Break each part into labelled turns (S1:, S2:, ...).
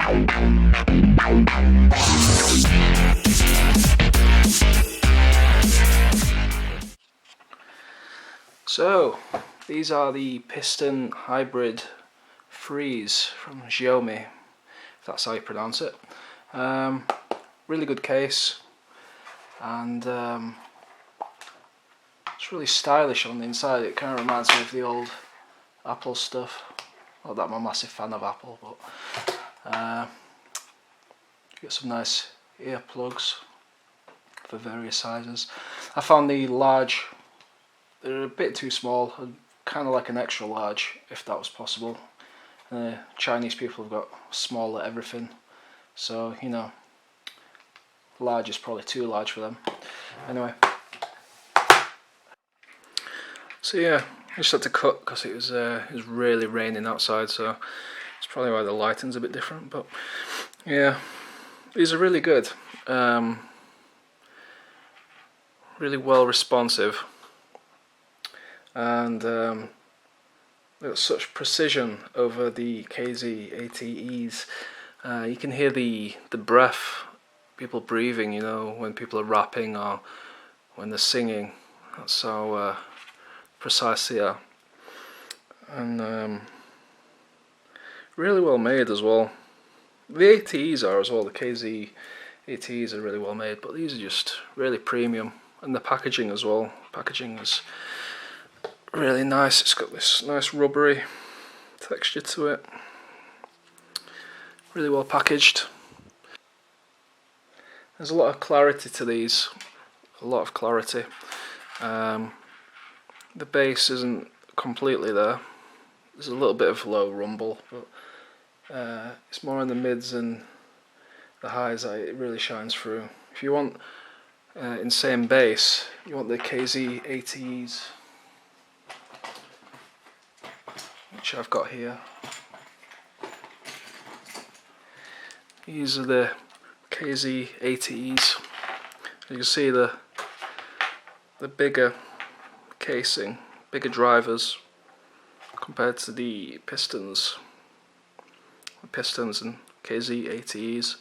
S1: So, these are the Piston Hybrid 3's from Xiaomi, if that's how you pronounce it. Really good case, and it's really stylish on the inside. It kind of reminds me of the old Apple stuff. Not that I'm a massive fan of Apple, but get some nice earplugs for various sizes. I found the large, they're a bit too small, kind of like an extra large if that was possible. Chinese people have got smaller everything, so you know, large is probably too large for them. Anyway, so yeah, I just had to cut because it was really raining outside, so it's probably why the lighting's a bit different. But yeah, these are really good, really well responsive, and they've got such precision over the KZ-ATEs. You can hear the breath, people breathing, you know, when people are rapping or when they're singing. That's how precise they are, and really well made as well. The ATEs are as well. The KZ-ATEs are really well made, but these are just really premium, and the packaging as well. Packaging is really nice. It's got this nice rubbery texture to it. Really well packaged. There's a lot of clarity to these. A lot of clarity. The bass isn't completely there. There's a little bit of low rumble, but it's more in the mids and the highs that it really shines through. If you want insane bass, you want the KZ-ATEs, which I've got here. These are the KZ-ATEs. You can see the bigger casing, bigger drivers compared to the Pistons. The Pistons and KZ-ATEs.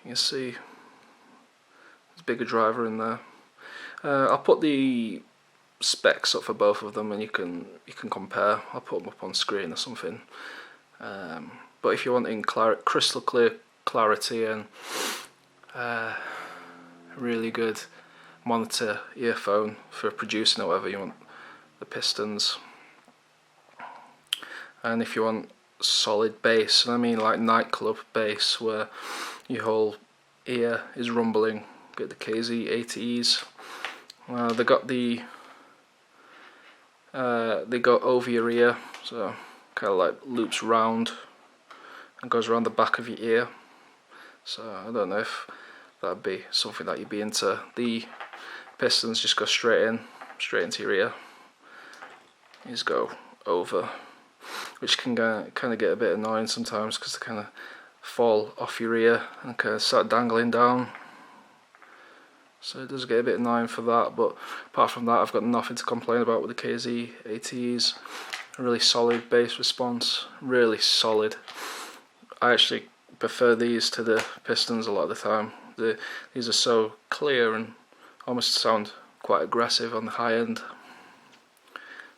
S1: You can see there's a bigger driver in there. I'll put the specs up for both of them, and you can compare. I'll put them up on screen or something. But if you're wanting crystal clear clarity and really good monitor earphone for producing or whatever, you want the Pistons. And if you want solid bass, and I mean like nightclub bass where your whole ear is rumbling, get the KZ-ATEs. They go over your ear, so kind of like loops round and goes around the back of your ear. So I don't know if that'd be something that you'd be into. The Pistons just go straight into your ear. These go over, which can kind of get a bit annoying sometimes because they kind of fall off your ear and kind of start dangling down. So it does get a bit annoying for that, but apart from that, I've got nothing to complain about with the KZ-ATEs. A really solid bass response, really solid. I actually prefer these to the Pistons a lot of the time. These are so clear and almost sound quite aggressive on the high end.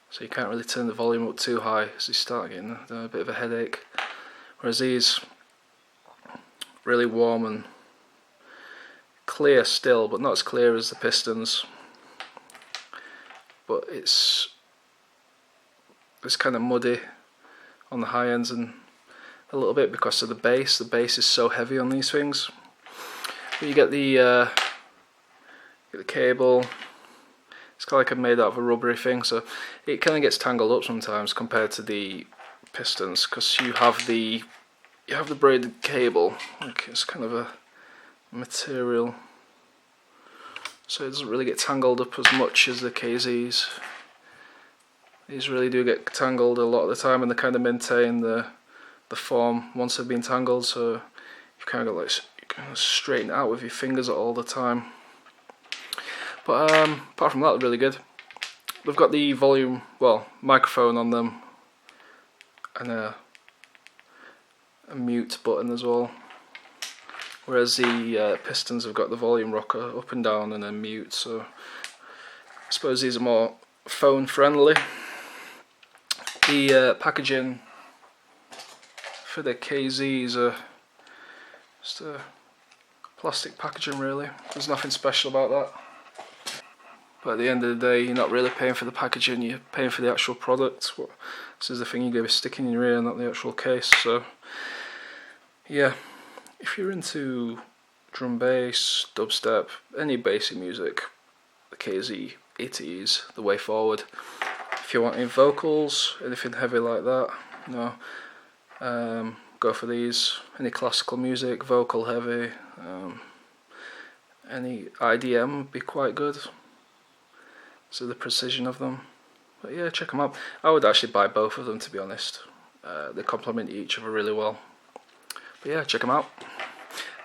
S1: So you can't really turn the volume up too high, so you start getting a bit of a headache. Whereas these, really warm and clear still, but not as clear as the Pistons. But it's kind of muddy on the high ends and a little bit because of the bass. The bass is so heavy on these things. But you get the cable. It's kind of like made out of a rubbery thing, so it kind of gets tangled up sometimes compared to the Pistons, because you have the braided cable. Like it's kind of a material, so it doesn't really get tangled up as much as the KZs. These really do get tangled a lot of the time, and they kind of maintain the form once they've been tangled. So you've kind of got like you kind of straighten it out with your fingers all the time. But apart from that, they're really good. They've got the volume, microphone on them, and a mute button as well, whereas the Pistons have got the volume rocker up and down and then mute, so I suppose these are more phone friendly. The packaging for the KZs are just a plastic packaging really, there's nothing special about that. But at the end of the day, you're not really paying for the packaging, you're paying for the actual product. This is the thing you're going to be sticking in your ear, not the actual case. So yeah, if you're into drum bass, dubstep, any basic music, the KZ ET's the way forward. If you want any vocals, anything heavy like that, go for these. Any classical music, vocal heavy, any IDM would be quite good. So the precision of them. But yeah, check them out. I would actually buy both of them, to be honest. They complement each other really well. But yeah, check them out.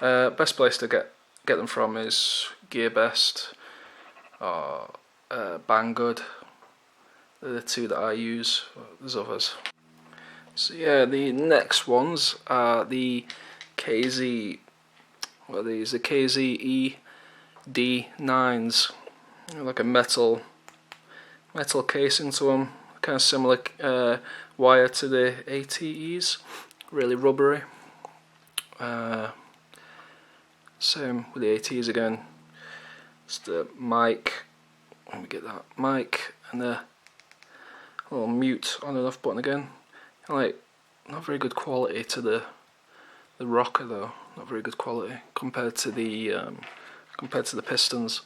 S1: Best place to get them from is GearBest or Banggood. They're the two that I use. There's others. So yeah, the next ones are the KZ. What are these? The KZ ED9s. Like a metal casing to them, kind of similar wire to the ATEs, really rubbery. Same with the ATEs again. It's the mic. Let me get that mic and the little mute on and off button again. Like not very good quality to the rocker though. Not very good quality compared to the Pistons,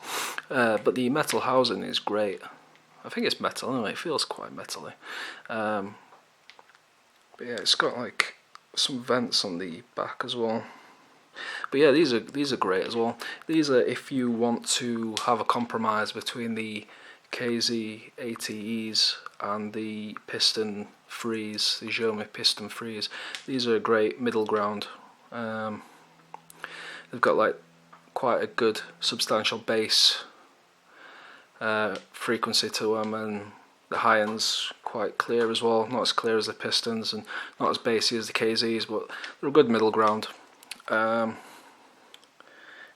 S1: but the metal housing is great. I think it's metal anyway, it feels quite metally. But yeah, it's got like some vents on the back as well. But yeah, these are great as well. These are if you want to have a compromise between the KZ ATEs and the Piston 3's, the Xiaomi Piston 3's. These are a great middle ground. They've got like quite a good substantial bass frequency to them, and the high end's quite clear as well, not as clear as the Pistons and not as bassy as the KZs, but they're a good middle ground.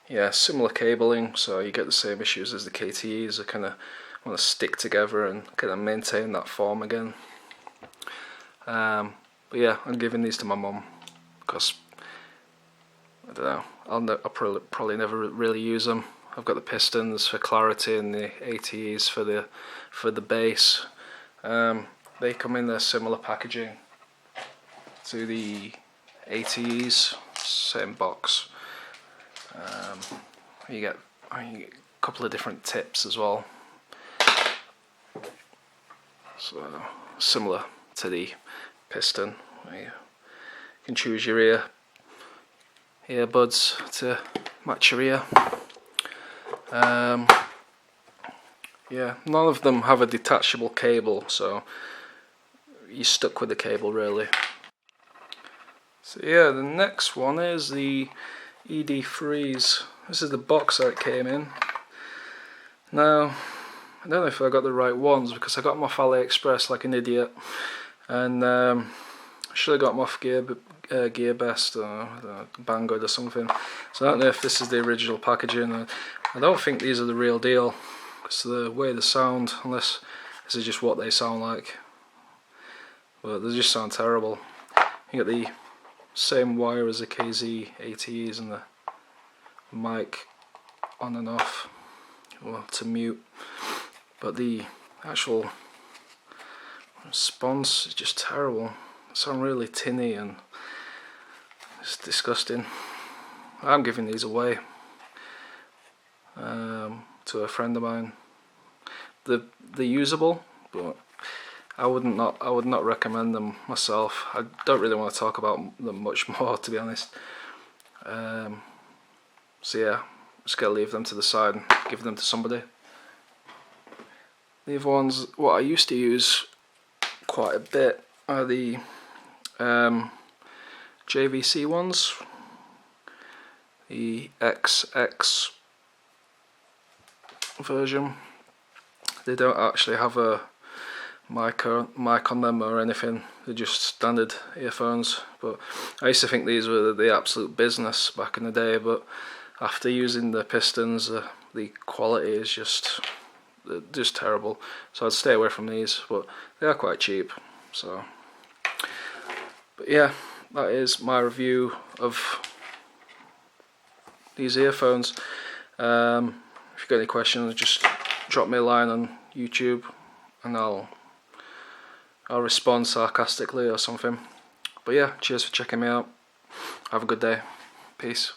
S1: Yeah, similar cabling, so you get the same issues as the KTEs. They kind of want to stick together and kind of maintain that form again. But yeah, I'm giving these to my mum because I don't know, I'll probably never really use them. I've got the Pistons for clarity and the ATEs for the bass. They come in their similar packaging to the ATEs, same box. You get a couple of different tips as well, so similar to the Piston. You can choose your earbuds to match your ear. Yeah, none of them have a detachable cable, so you're stuck with the cable really. So yeah, the next one is the ED3'S. This is the box that it came in. Now, I don't know if I got the right ones because I got them off AliExpress like an idiot, and I should have got them off GearBest or Banggood or something. So I don't know if this is the original packaging. I don't think these are the real deal because the way they sound, unless this is just what they sound like. But they just sound terrible. You get the same wire as the KZ ATEs and the mic on and off, well, to mute, but the actual response is just terrible. They sound really tinny and it's disgusting. I'm giving these away to a friend of mine. They're usable, but I would not recommend them myself. I don't really want to talk about them much more, to be honest. So yeah, just gotta leave them to the side and give them to somebody. The other ones, what I used to use quite a bit, are the JVC ones, the XX version. They don't actually have a mic on them or anything. They're just standard earphones. But I used to think these were the absolute business back in the day, but after using the Pistons, the quality is just terrible. So I'd stay away from these, but they are quite cheap. So, but yeah, that is my review of these earphones. If you've got any questions, just drop me a line on YouTube and I'll respond sarcastically or something. But yeah, cheers for checking me out. Have a good day. Peace.